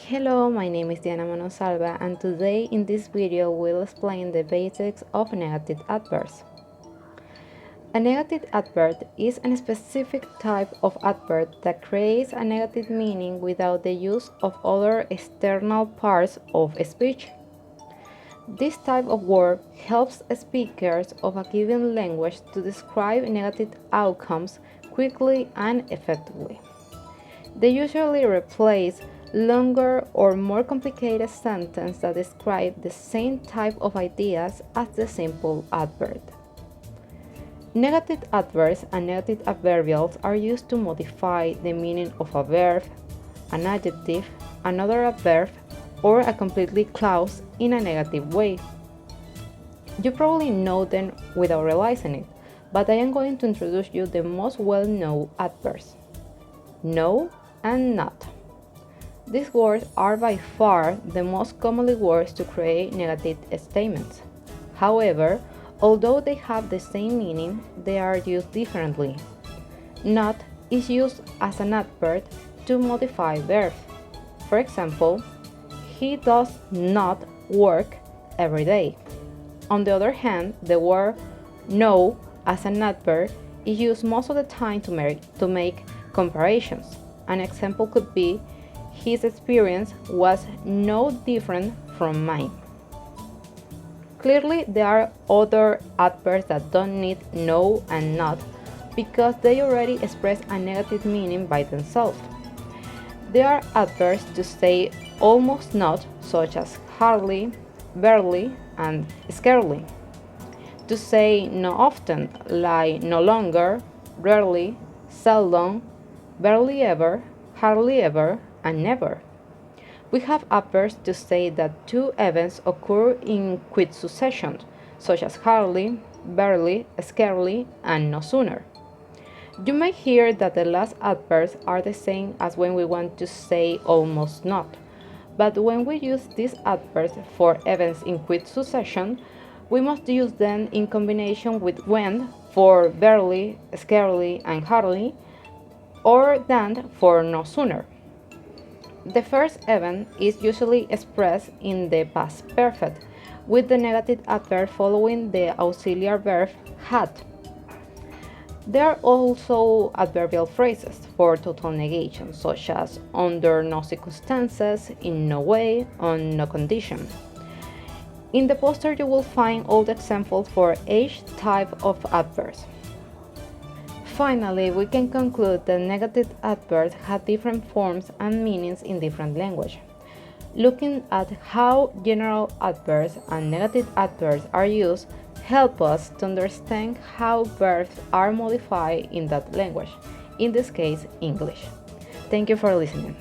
Hello, my name is Diana Manosalva, and today in this video we'll explain the basics of negative adverbs. A negative adverb is a specific type of adverb that creates a negative meaning without the use of other external parts of speech. This type of word helps speakers of a given language to describe negative outcomes quickly and effectively. They usually replace longer or more complicated sentences that describe the same type of ideas as the simple adverb. Negative adverbs and negative adverbials are used to modify the meaning of a verb, an adjective, another adverb, or a completely clause in a negative way. You probably know them without realizing it, but I am going to introduce you the most well-known adverbs: no and not. These words are by far the most commonly words to create negative statements. However, although they have the same meaning, they are used differently. Not is used as an adverb to modify verbs. For example, he does not work every day. On the other hand, the word no as an adverb is used most of the time to make comparisons. An example could be, his experience was no different from mine. Clearly, there are other adverbs that don't need no and not because they already express a negative meaning by themselves. There are adverbs to say almost not, such as hardly, barely, and scarcely. To say no often, like no longer, rarely, seldom, barely ever, hardly ever, and never. We have adverbs to say that two events occur in quick succession, such as hardly, barely, scarcely, and no sooner. You may hear that the last adverbs are the same as when we want to say almost not, but when we use these adverbs for events in quick succession, we must use them in combination with when for barely, scarcely, and hardly, or than for no sooner. The first event is usually expressed in the past perfect, with the negative adverb following the auxiliary verb had. There are also adverbial phrases for total negation, such as under no circumstances, in no way, on no condition. In the poster you will find all the examples for each type of adverbs. Finally, we can conclude that negative adverbs have different forms and meanings in different languages. Looking at how general adverbs and negative adverbs are used help us to understand how verbs are modified in that language, in this case, English. Thank you for listening.